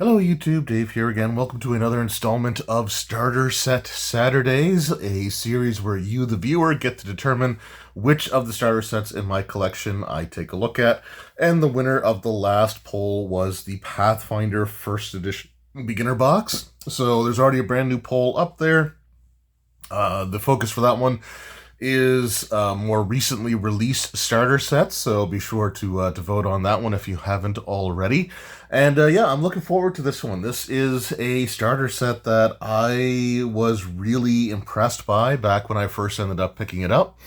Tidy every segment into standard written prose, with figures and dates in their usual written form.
Hello YouTube, Dave here again. Welcome to another installment of Starter Set Saturdays, a series where you, the viewer, get to determine which of the starter sets in my collection I take a look at. And the winner of the last poll was the Pathfinder First Edition Beginner Box. So there's already a brand new poll up there. The focus for that one is more recently released starter sets, so be sure to vote on that one if you haven't already. And yeah, I'm looking forward to this one. This is a starter set that I was really impressed by back when I first ended up picking it up.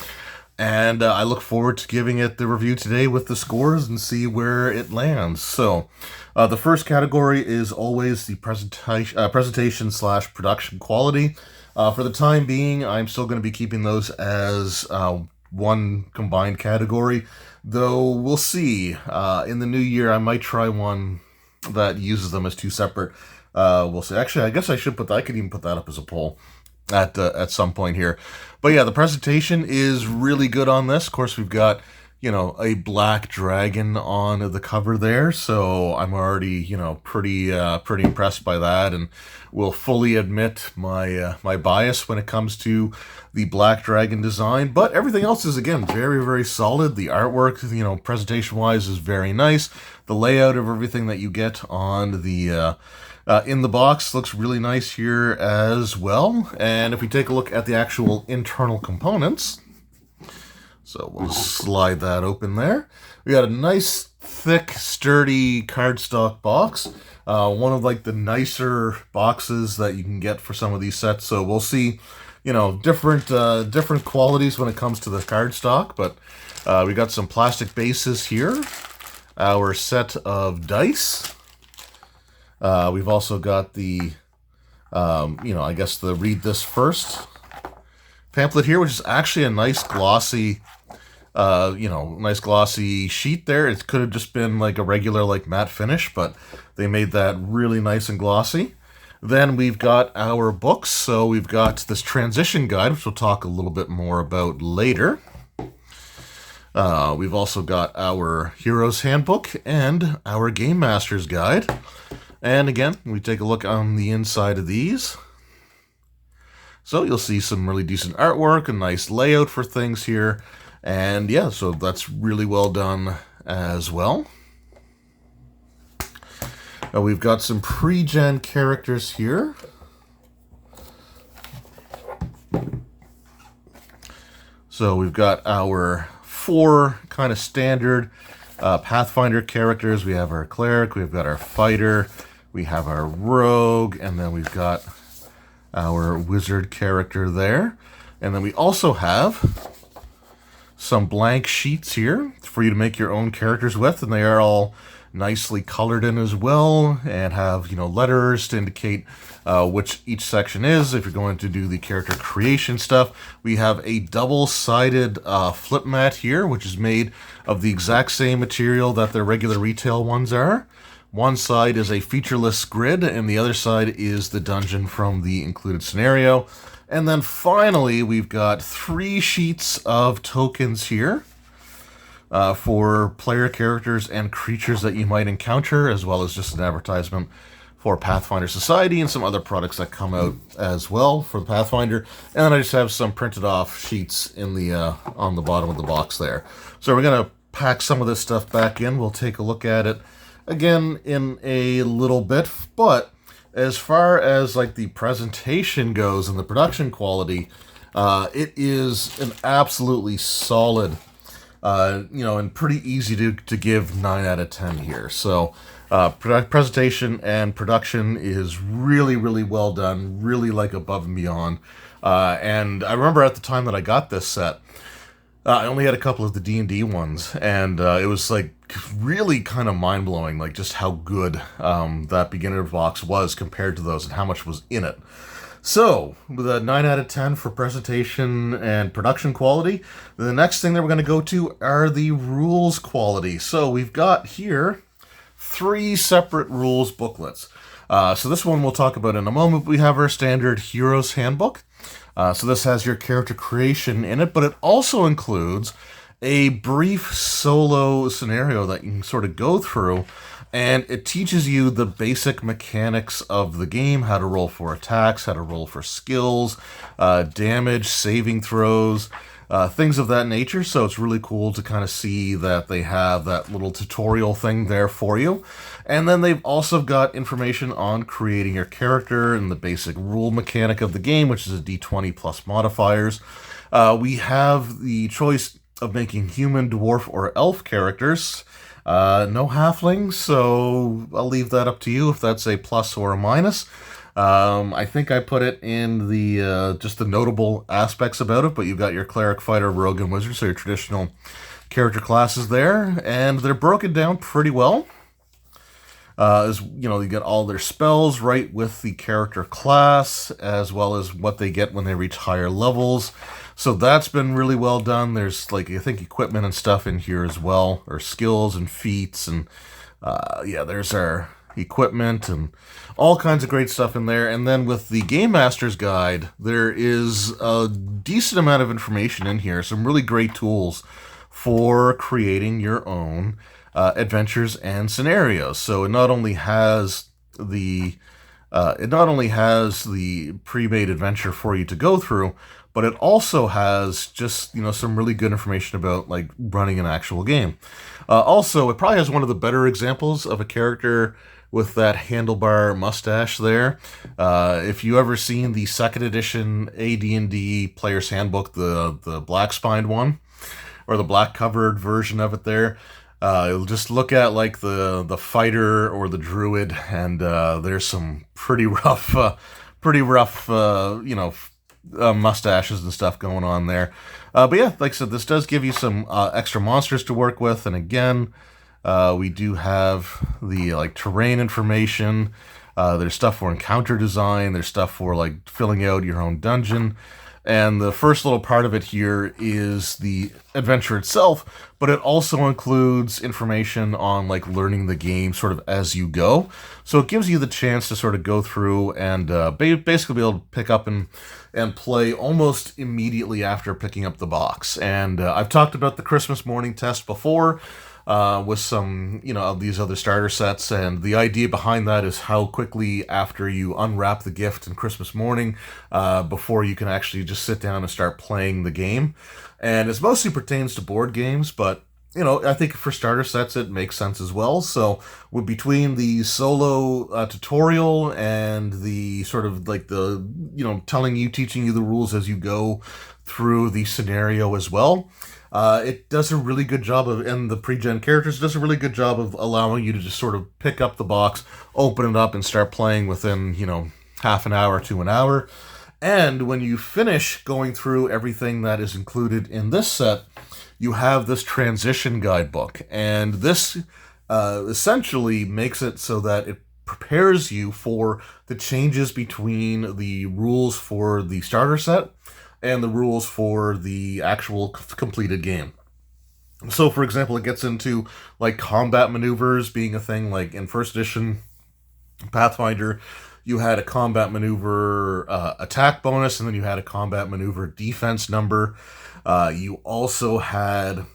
And I look forward to giving it the review today with the scores and see where it lands. So the first category is always the presentation slash production quality. For the time being, I'm still going to be keeping those as one combined category, though we'll see. In the new year, I might try one that uses them as two separate. We'll see. Actually, I guess I should I could even put that up as a poll at some point here. But yeah, the presentation is really good on this. Of course, we've got, you know, a black dragon on the cover there, so I'm already, you know, pretty impressed by that, and will fully admit my my bias when it comes to the black dragon design. But everything else is, again, very solid. The artwork, you know, presentation wise, is very nice. The layout of everything that you get on the in the box looks really nice here as well. And if we take a look at the actual internal components, so we'll slide that open there. We got a nice, thick, sturdy cardstock box. One of like the nicer boxes that you can get for some of these sets. So we'll see, you know, different qualities when it comes to the cardstock. But we got some plastic bases here. Our set of dice. We've also got the, you know, I guess the read this first pamphlet here, which is actually a nice glossy, you know, nice glossy sheet there. It could have just been like a regular like matte finish, but they made that really nice and glossy. Then we've got our books. So we've got this transition guide, which we'll talk a little bit more about later. We've also got our Hero's Handbook and our Game Master's Guide. And again, we take a look on the inside of these. So you'll see some really decent artwork, a nice layout for things here. And yeah, so that's really well done as well. Now we've got some pre-gen characters here. So we've got our 4 kind of standard Pathfinder characters. We have our cleric, we've got our fighter, we have our rogue, and then we've got our wizard character there. And then we also have some blank sheets here for you to make your own characters with, and they are all nicely colored in as well, and have, you know, letters to indicate which each section is if you're going to do the character creation stuff. We have a double-sided flip mat here, which is made of the exact same material that the regular retail ones are. One side is a featureless grid, and the other side is the dungeon from the included scenario. And then finally, we've got 3 sheets of tokens here for player characters and creatures that you might encounter, as well as just an advertisement for Pathfinder Society and some other products that come out as well for the Pathfinder. And then I just have some printed off sheets in the on the bottom of the box there. So we're going to pack some of this stuff back in. We'll take a look at it again in a little bit, but as far as like the presentation goes and the production quality, it is an absolutely solid, you know, and pretty easy to give 9 out of 10 here. So presentation and production is really well done, really like above and beyond. And I remember at the time that I got this set, I only had a couple of the D&D ones, and it was like really kind of mind-blowing, like just how good that beginner box was compared to those and how much was in it. So, with a 9 out of 10 for presentation and production quality, the next thing that we're going to go to are the rules quality. So we've got here 3 separate rules booklets. So this one we'll talk about in a moment. We have our standard Hero's Handbook. So this has your character creation in it, but it also includes a brief solo scenario that you can sort of go through, and it teaches you the basic mechanics of the game, how to roll for attacks, how to roll for skills, damage, saving throws, things of that nature. So it's really cool to kind of see that they have that little tutorial thing there for you. And then they've also got information on creating your character and the basic rule mechanic of the game, which is a d20 plus modifiers. We have the choice of making human, dwarf, or elf characters. No halflings, so I'll leave that up to you if that's a plus or a minus. I think I put it in the just the notable aspects about it, but you've got your cleric, fighter, rogue, and wizard, so your traditional character classes there, and they're broken down pretty well. As you know, you get all their spells right with the character class, as well as what they get when they reach higher levels. So that's been really well done. There's, like, I think equipment and stuff in here as well, or skills and feats, and yeah, there's our equipment and all kinds of great stuff in there. And then with the Game Master's Guide, there is a decent amount of information in here, some really great tools for creating your own adventures and scenarios. So it not only has the pre-made adventure for you to go through, but it also has just, you know, some really good information about, like, running an actual game. Also, it probably has one of the better examples of a character with that handlebar mustache there. If you ever seen the second edition AD&D Player's Handbook, the black spined one, or the black covered version of it there, you'll just look at, like, the fighter or the druid, and there's some pretty rough, you know, mustaches and stuff going on there. But yeah, like I said, this does give you some extra monsters to work with, and again, we do have the, like, terrain information. There's stuff for encounter design. There's stuff for, like, filling out your own dungeon. And the first little part of it here is the adventure itself, but it also includes information on, like, learning the game sort of as you go. So it gives you the chance to sort of go through and basically be able to pick up and play almost immediately after picking up the box. And I've talked about the Christmas morning test before, with some, you know, of these other starter sets, and the idea behind that is how quickly after you unwrap the gift in Christmas morning, before you can actually just sit down and start playing the game. And it mostly pertains to board games, but, you know, I think for starter sets it makes sense as well. So with between the solo tutorial and the sort of, like, the, you know, teaching you the rules as you go through the scenario as well, it does a really good job of, and the pre-gen characters does a really good job of allowing you to just sort of pick up the box, open it up, and start playing within, you know, half an hour to an hour. And when you finish going through everything that is included in this set, you have this transition guidebook. And this essentially makes it so that it prepares you for the changes between the rules for the starter set and the rules for the actual completed game. So, for example, it gets into, like, combat maneuvers being a thing. Like in first edition Pathfinder, you had a combat maneuver attack bonus, and then you had a combat maneuver defense number. You also had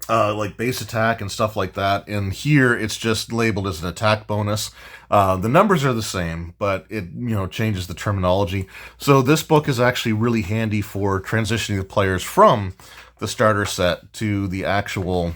like base attack and stuff like that. And here it's just labeled as an attack bonus. The numbers are the same, but it, you know, changes the terminology. So this book is actually really handy for transitioning the players from the starter set to the actual,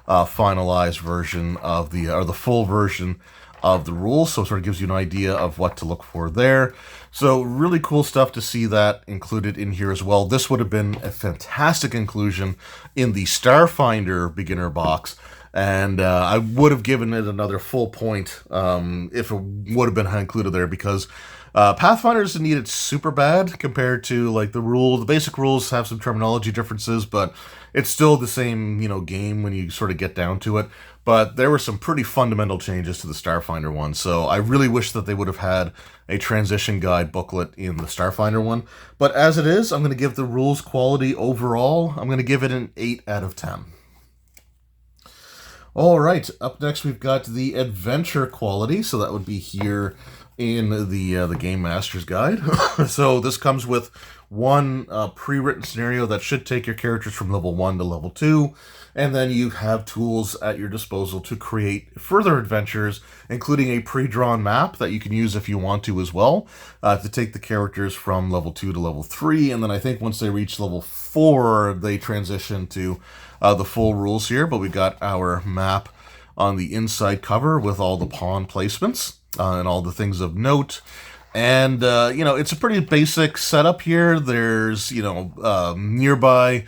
finalized version of the full version of the rules. So it sort of gives you an idea of what to look for there. So really cool stuff to see that included in here as well. This would have been a fantastic inclusion in the Starfinder beginner box, and I would have given it another full point if it would have been included there, because Pathfinder doesn't need it super bad compared to, like, the rule. The basic rules have some terminology differences, but it's still the same, you know, game when you sort of get down to it. But there were some pretty fundamental changes to the Starfinder one, so I really wish that they would have had a transition guide booklet in the Starfinder one. But as it is, I'm going to give the rules quality overall, I'm going to give it an 8 out of 10. All right, up next we've got the adventure quality, so that would be here in the Game Master's Guide. So this comes with one pre-written scenario that should take your characters from level 1 to level 2, and then you have tools at your disposal to create further adventures, including a pre-drawn map that you can use if you want to as well, to take the characters from level 2 to level 3, and then I think once they reach level 4, they transition to the full rules here, but we got our map on the inside cover with all the pawn placements and all the things of note. And, it's a pretty basic setup here. There's, nearby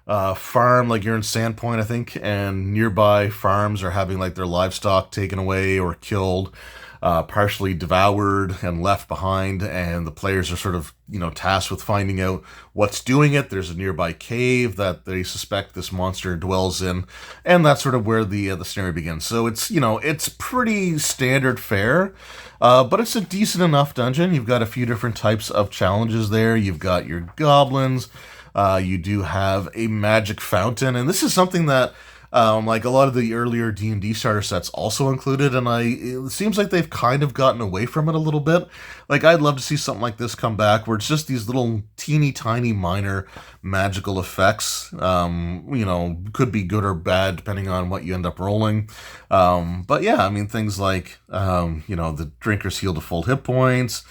farm, like you're in Sandpoint, I think, and nearby farms are having, like, their livestock taken away or killed, partially devoured and left behind, and the players are sort of, tasked with finding out what's doing it. There's a nearby cave that they suspect this monster dwells in, and that's sort of where the scenario begins. So it's, it's pretty standard fare, but it's a decent enough dungeon. You've got a few different types of challenges there. You've got your goblins, you do have a magic fountain, and this is something that like a lot of the earlier D&D starter sets also included, and it seems like they've kind of gotten away from it a little bit. Like, I'd love to see something like this come back, where it's just these little teeny tiny minor magical effects. Could be good or bad depending on what you end up rolling. But yeah, I mean, things like, the drinkers heal to full hit points.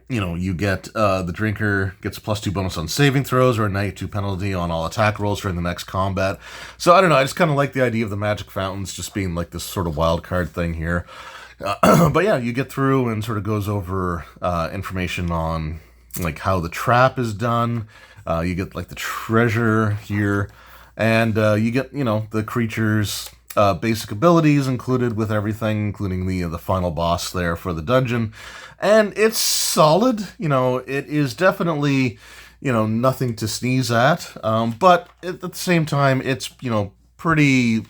You get the drinker gets a +2 bonus on saving throws or a -2 penalty on all attack rolls during the next combat. So I don't know, I just kind of like the idea of the magic fountains just being like this sort of wild card thing here. But yeah, you get through and sort of goes over information on like how the trap is done. You get like the treasure here, and you get the creatures. Basic abilities included with everything, including the final boss there for the dungeon. And it's solid. It is definitely, nothing to sneeze at. But at the same time, it's, pretty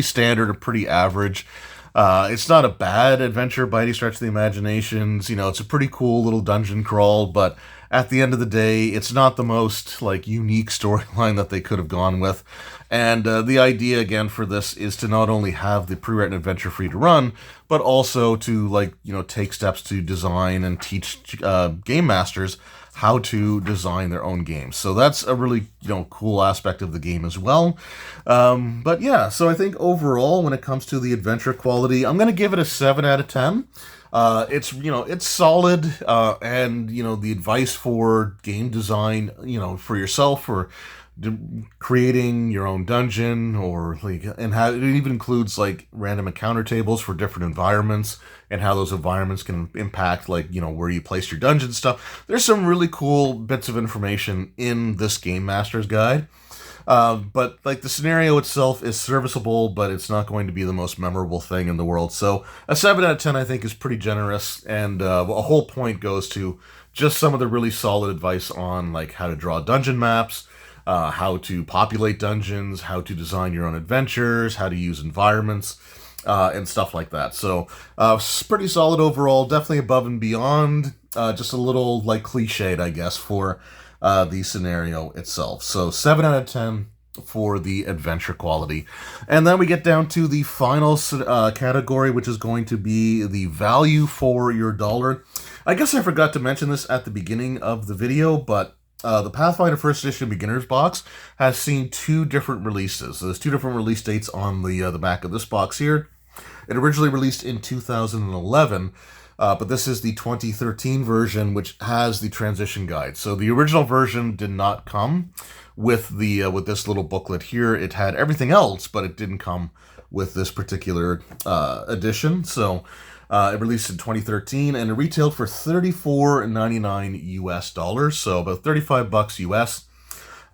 standard or pretty average. It's not a bad adventure by any stretch of the imaginations. It's a pretty cool little dungeon crawl, but at the end of the day, it's not the most like unique storyline that they could have gone with. And the idea again for this is to not only have the pre-written adventure free to run, but also to take steps to design and teach game masters how to design their own games. So that's a really cool aspect of the game as well. But yeah, so I think overall when it comes to the adventure quality, I'm going to give it a 7 out of 10. It's solid, and the advice for game design, for yourself or creating your own dungeon, or and how it even includes like random encounter tables for different environments and how those environments can impact where you place your dungeon stuff. There's some really cool bits of information in this Game Master's Guide. But the scenario itself is serviceable, but it's not going to be the most memorable thing in the world. So a 7 out of 10 I think is pretty generous, and a whole point goes to just some of the really solid advice on how to draw dungeon maps, how to populate dungeons, how to design your own adventures, how to use environments, and stuff like that. So pretty solid overall, definitely above and beyond, just a little cliched, I guess, for the scenario itself. So 7 out of 10 for the adventure quality. And then we get down to the final category, which is going to be the value for your dollar. I guess I forgot to mention this at the beginning of the video, but the Pathfinder First Edition Beginner's Box has seen 2 different releases. So there's 2 different release dates on the back of this box here. It originally released in 2011, but this is the 2013 version, which has the transition guide. So the original version did not come with with this little booklet here. It had everything else, but it didn't come with this particular edition. So it released in 2013, and it retailed for $34.99 US, so about $35 US.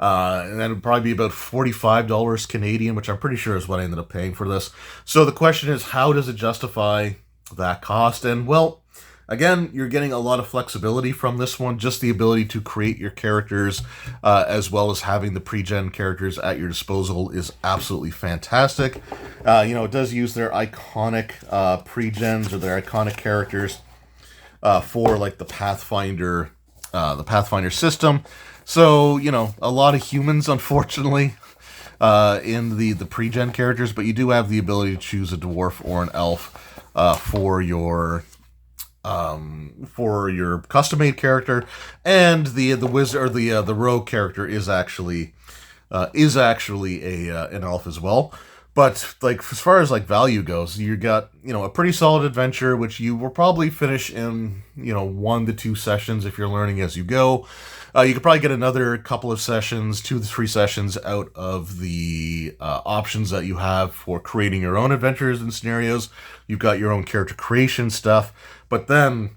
And that would probably be about $45 Canadian, which I'm pretty sure is what I ended up paying for this. So the question is, how does it justify that cost? And well, again, you're getting a lot of flexibility from this one, just the ability to create your characters, as well as having the pre-gen characters at your disposal is absolutely fantastic. It does use their iconic pre-gens or their iconic characters for the Pathfinder system. So, a lot of humans, unfortunately, in the pre-gen characters, but you do have the ability to choose a dwarf or an elf for your custom-made character, and the wizard or the rogue character is actually an elf as well. But like as far as like value goes, you got a pretty solid adventure, which you will probably finish in 1 to 2 sessions if you're learning as you go. You could probably get another couple of sessions, 2 to 3 sessions out of the options that you have for creating your own adventures and scenarios. You've got your own character creation stuff, but then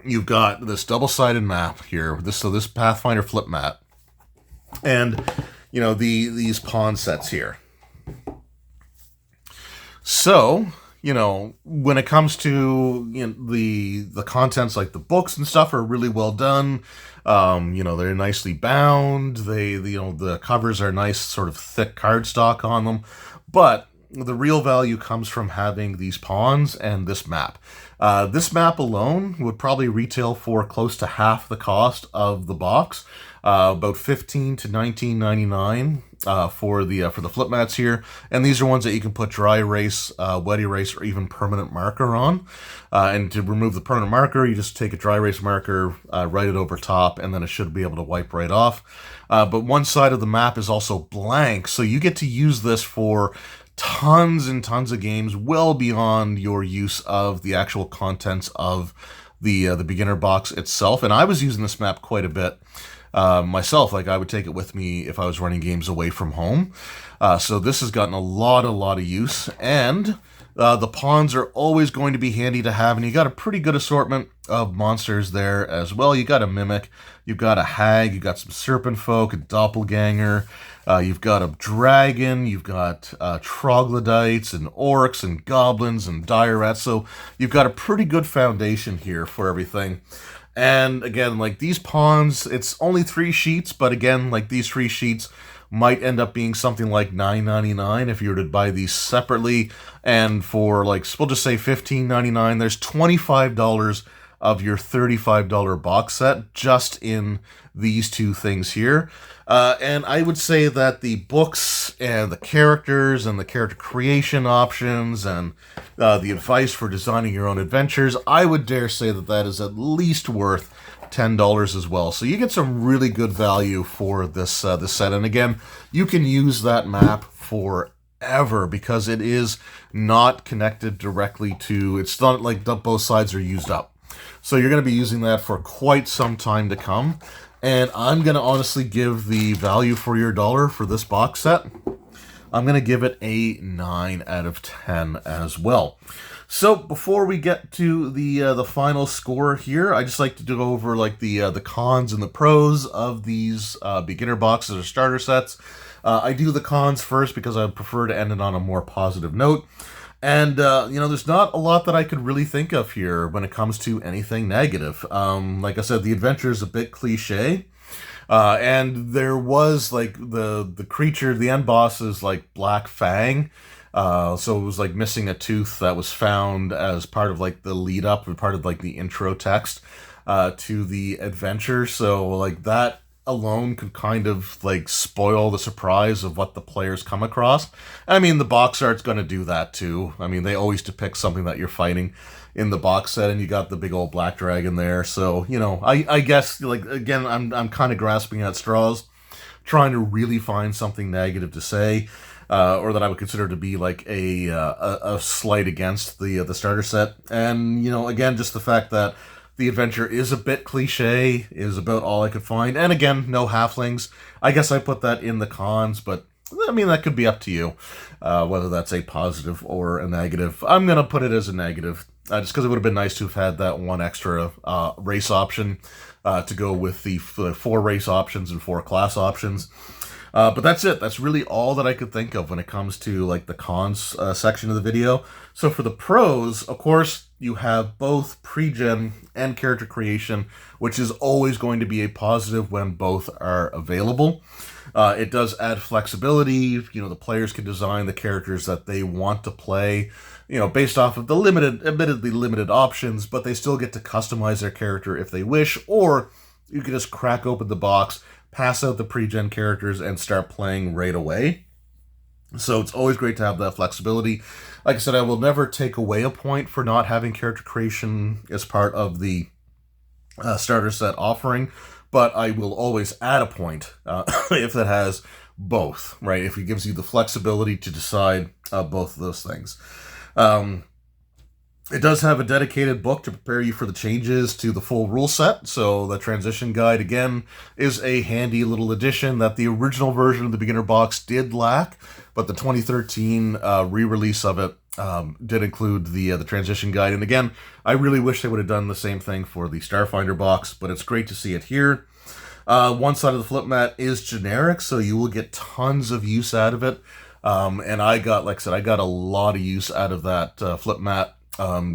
you've got this double-sided map here. This Pathfinder flip map, and these pawn sets here. So, when it comes to the contents, like the books and stuff, are really well done. They're nicely bound. The covers are nice, sort of thick cardstock on them. But the real value comes from having these pawns and this map. This map alone would probably retail for close to half the cost of the box, about $15 to $19.99 for the flip mats here. And these are ones that you can put dry erase, wet erase, or even permanent marker on. And to remove the permanent marker, you just take a dry erase marker, write it over top, and then it should be able to wipe right off. But one side of the map is also blank, so you get to use this for tons and tons of games, well beyond your use of the actual contents of the beginner box itself. And I was using this map quite a bit myself. Like, I would take it with me if I was running games away from home. So this has gotten a lot of use, and the pawns are always going to be handy to have, and you got a pretty good assortment of monsters there as well. You got a mimic, you've got a hag, you got some serpent folk, a doppelganger, you've got a dragon, you've got troglodytes and orcs and goblins and dire rats. So you've got a pretty good foundation here for everything. And again, like these pawns, it's only 3 sheets, but again, like these 3 sheets might end up being something like $9.99 if you were to buy these separately. And for, like, we'll just say $15.99, there's $25 of your $35 box set just in these 2 things here. And I would say that the books and the characters and the character creation options and the advice for designing your own adventures, I would dare say that that is at least worth $10 as well. So you get some really good value for this set. And again, you can use that map forever because it is not connected directly to, it's not like both sides are used up. So you're going to be using that for quite some time to come. And I'm going to honestly give the value for your dollar for this box set, I'm going to give it a 9 out of 10 as well. So before we get to the final score here, I just like to go over like the cons and the pros of these beginner boxes or starter sets. I do the cons first because I prefer to end it on a more positive note. And, there's not a lot that I could really think of here when it comes to anything negative. Like I said, the adventure is a bit cliche. And there was, like, the creature, the end boss is, like, Black Fang. So it was, like, missing a tooth that was found as part of, like, the lead-up, or part of, like, the intro text to the adventure. So, like, that alone could kind of like spoil the surprise of what the players come across. I mean, the box art's going to do that too. I mean, they always depict something that you're fighting in the box set, and you got the big old black dragon there. So, I guess, like, again, I'm kind of grasping at straws, trying to really find something negative to say, or that I would consider to be like a slight against the starter set. And, again, just the fact that the adventure is a bit cliche is about all I could find. And again, no halflings. I guess I put that in the cons, but I mean, that could be up to you, whether that's a positive or a negative. I'm going to put it as a negative, just because it would have been nice to have had that one extra race option to go with the 4 race options and 4 class options. But that's it. That's really all that I could think of when it comes to like the cons section of the video. So for the pros, of course, you have both pre-gen and character creation, which is always going to be a positive when both are available. It does add flexibility. The players can design the characters that they want to play, based off of the admittedly limited options, but they still get to customize their character if they wish, or you can just crack open the box, pass out the pre-gen characters, and start playing right away. So it's always great to have that flexibility. Like I said, I will never take away a point for not having character creation as part of the starter set offering, but I will always add a point if it has both, right? If it gives you the flexibility to decide both of those things. It does have a dedicated book to prepare you for the changes to the full rule set, so the transition guide, again, is a handy little addition that the original version of the beginner box did lack, but the 2013 re-release of it did include the transition guide. And again, I really wish they would have done the same thing for the Starfinder box, but it's great to see it here. One side of the flip mat is generic, so you will get tons of use out of it. And I got, like I said, I got a lot of use out of that flip mat.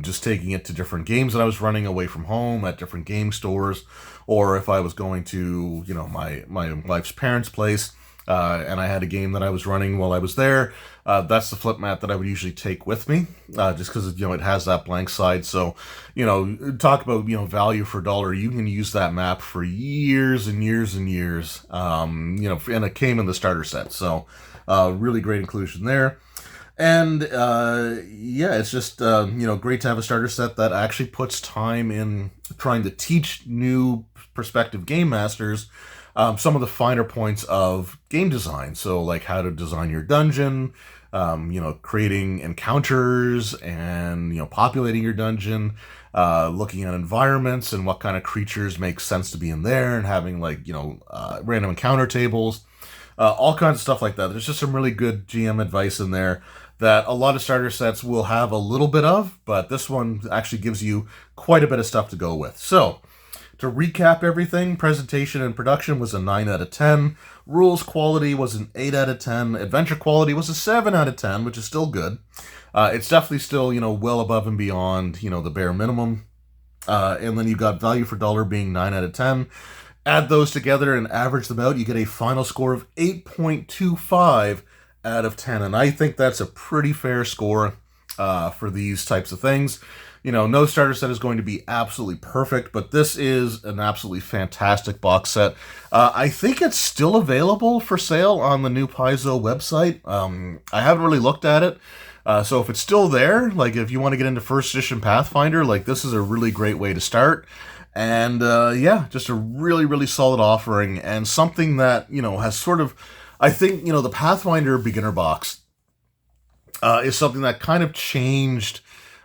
Just taking it to different games that I was running away from home at different game stores, or if I was going to, you know, my wife's parents' place, and I had a game that I was running while I was there, that's the flip mat that I would usually take with me, just because, you know, it has that blank side. So, you know, talk about, you know, value for dollar. You can use that map for years and years and years, you know, and it came in the starter set. So, really great inclusion there. And, yeah, it's just, you know, great to have a starter set that actually puts time in trying to teach new prospective game masters some of the finer points of game design. So, like, how to design your dungeon, you know, creating encounters and, you know, populating your dungeon, looking at environments and what kind of creatures make sense to be in there, and having, like, you know, random encounter tables, all kinds of stuff like that. There's just some really good GM advice in there that a lot of starter sets will have a little bit of, but this one actually gives you quite a bit of stuff to go with. So, to recap everything, presentation and production was a 9 out of 10. Rules quality was an 8 out of 10. Adventure quality was a 7 out of 10, which is still good. It's definitely still, you know, well above and beyond, you know, the bare minimum. And then you got value for dollar being 9 out of 10. Add those together and average them out, you get a final score of 8.25 out of 10. And I think that's a pretty fair score for these types of things. You know, no starter set is going to be absolutely perfect, but this is an absolutely fantastic box set. I think it's still available for sale on the new Paizo website. I haven't really looked at it. So if it's still there, like if you want to get into first edition Pathfinder, like this is a really great way to start. And yeah, just a really, really solid offering, and something that, you know, has sort of, I think, you know, the Pathfinder beginner box is something that kind of changed,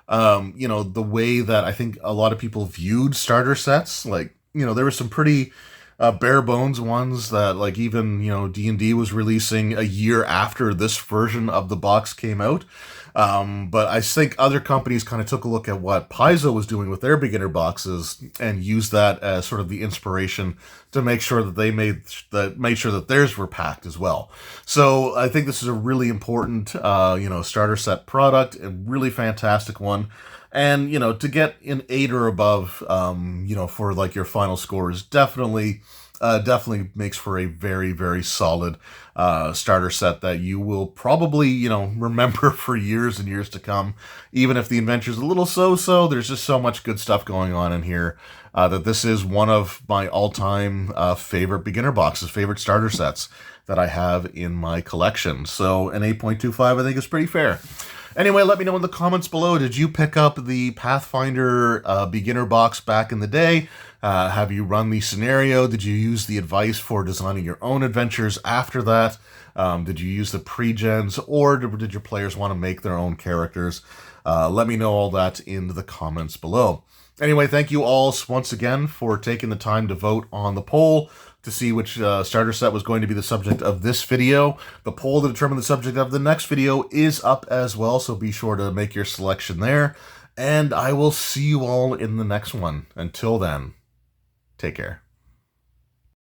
you know, the way that I think a lot of people viewed starter sets. Like, you know, there were some pretty bare bones ones that, like, even, you know, D&D was releasing a year after this version of the box came out. But I think other companies kind of took a look at what Paizo was doing with their beginner boxes and used that as sort of the inspiration to make sure that they made sure that theirs were packed as well. So I think this is a really important, you know, starter set product, a really fantastic one. And, you know, to get an 8 or above, you know, for like your final score is definitely makes for a very, very solid starter set that you will probably, you know, remember for years and years to come. Even if the adventure's a little so-so, there's just so much good stuff going on in here that this is one of my all-time favorite beginner boxes, favorite starter sets that I have in my collection. So an 8.25 I think is pretty fair. Anyway, let me know in the comments below, did you pick up the Pathfinder beginner box back in the day? Have you run the scenario? Did you use the advice for designing your own adventures after that? Did you use the pre-gens, or did your players want to make their own characters? Let me know all that in the comments below. Anyway, thank you all once again for taking the time to vote on the poll to see which starter set was going to be the subject of this video. The poll to determine the subject of the next video is up as well, so be sure to make your selection there. And I will see you all in the next one. Until then, take care.